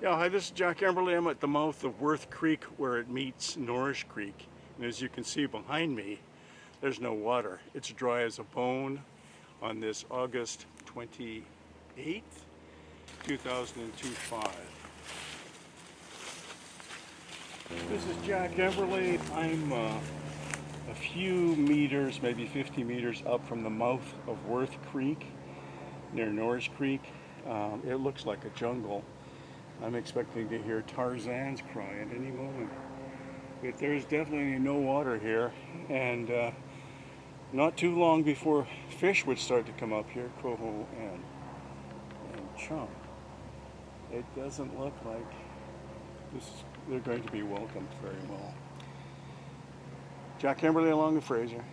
Yeah, hi, this is Jack Emberley. I'm at the mouth of Worth Creek where it meets Norrish Creek. And as you can see behind me, there's no water. It's dry as a bone on this August 28th, 2005. This is Jack Emberley. I'm a few meters, maybe 50 meters up from the mouth of Worth Creek near Norrish Creek. It looks like a jungle. I'm expecting to hear Tarzan's cry at any moment. But there's definitely no water here, and not too long before fish would start to come up here, coho and chum. It doesn't look like they're going to be welcomed very well. Jack Emberley along with Fraser.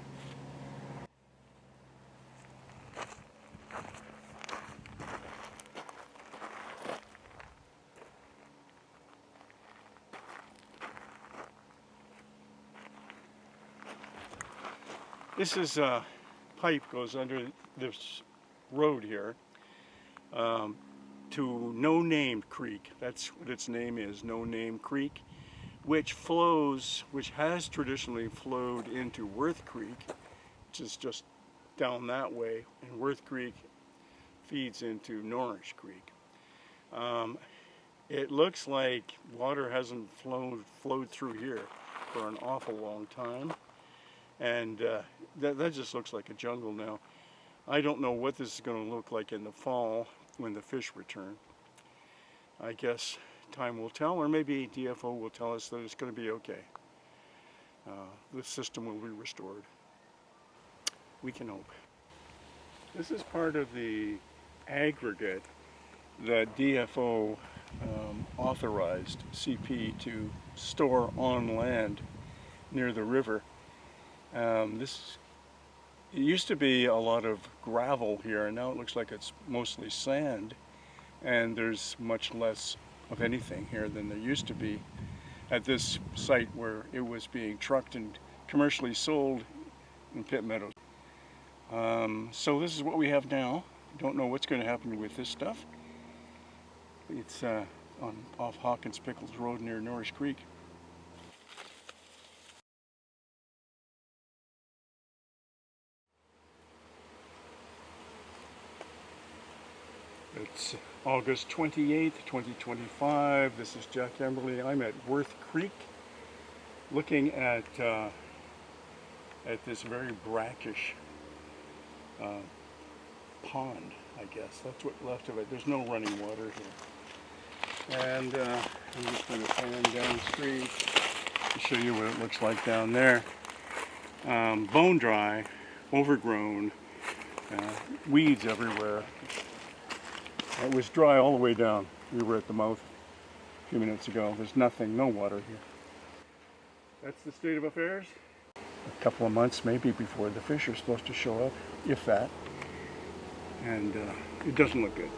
This is a pipe goes under this road here to No Name Creek. That's what its name is, No Name Creek, which has traditionally flowed into Worth Creek, which is just down that way, and Worth Creek feeds into Norrish Creek. It looks like water hasn't flowed through here for an awful long time. And that just looks like a jungle now. I don't know what this is going to look like in the fall when the fish return. I guess time will tell, or maybe DFO will tell us that it's going to be okay. The system will be restored. We can hope. This is part of the aggregate that DFO authorized CP to store on land near the river. It used to be a lot of gravel here, and now it looks like it's mostly sand, and there's much less of anything here than there used to be at this site where it was being trucked and commercially sold in Pitt Meadows. So this is what we have now. Don't know what's going to happen with this stuff. It's off Hawkins Pickles Road near Norrish Creek. It's August 28th, 2025. This is Jack Emberley. I'm at Worth Creek looking at this very brackish pond, I guess. That's what's left of it. There's no running water here. And I'm just going to pan down the street to show you what it looks like down there. Bone dry, overgrown, weeds everywhere. It was dry all the way down. We were at the mouth a few minutes ago. There's nothing, no water here. That's the state of affairs. A couple of months maybe before the fish are supposed to show up, if that. And it doesn't look good.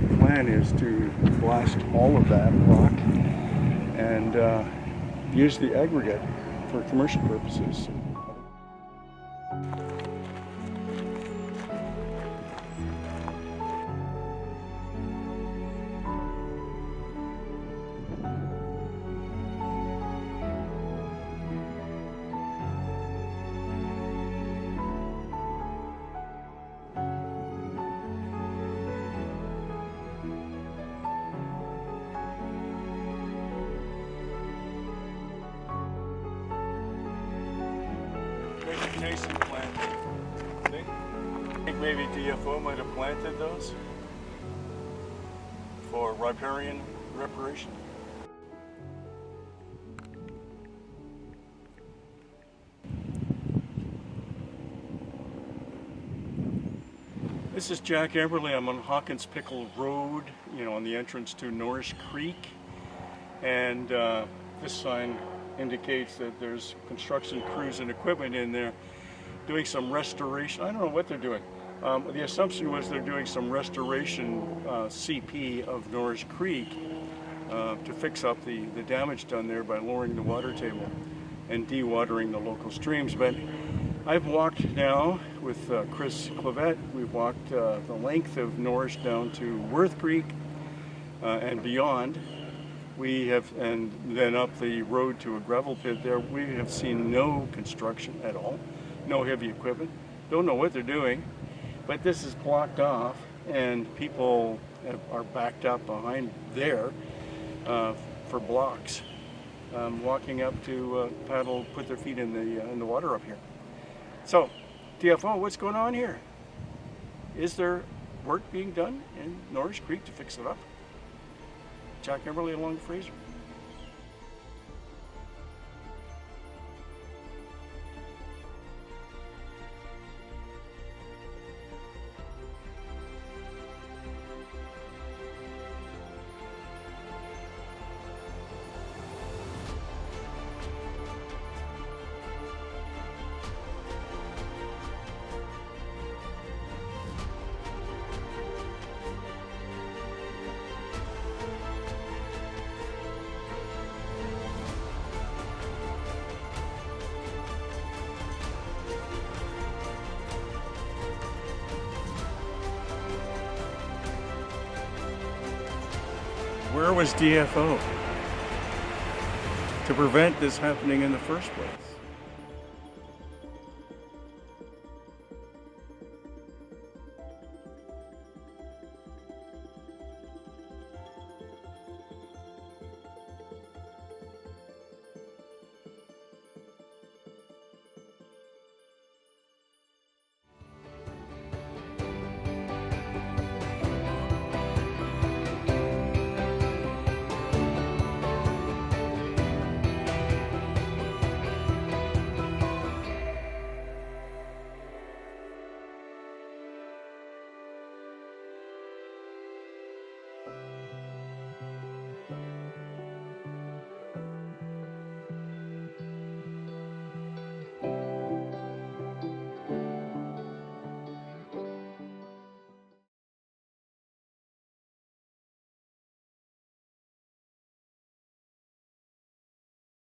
The plan is to blast all of that rock and use the aggregate for commercial purposes. vegetation planting. I think maybe DFO might have planted those for riparian reparation. This is Jack Emberley. I'm on Hawkins Pickle Road, on the entrance to Norrish Creek. And this sign indicates that there's construction crews and equipment in there doing some restoration. I don't know what they're doing. The assumption was they're doing some restoration CP of Norrish Creek to fix up the damage done there by lowering the water table and dewatering the local streams. But I've walked now with Chris Clavette. We've walked the length of Norrish down to WorthCreek and beyond. We have, and then up the road to a gravel pit there. We have seen no construction at all, no heavy equipment. Don't know what they're doing, but this is blocked off, and people are backed up behind there for blocks, walking up to paddle, put their feet in the water up here. So, DFO, what's going on here? Is there work being done in Norrish Creek to fix it up? Jack Emberley along Fraser. Where was DFO to prevent this happening in the first place?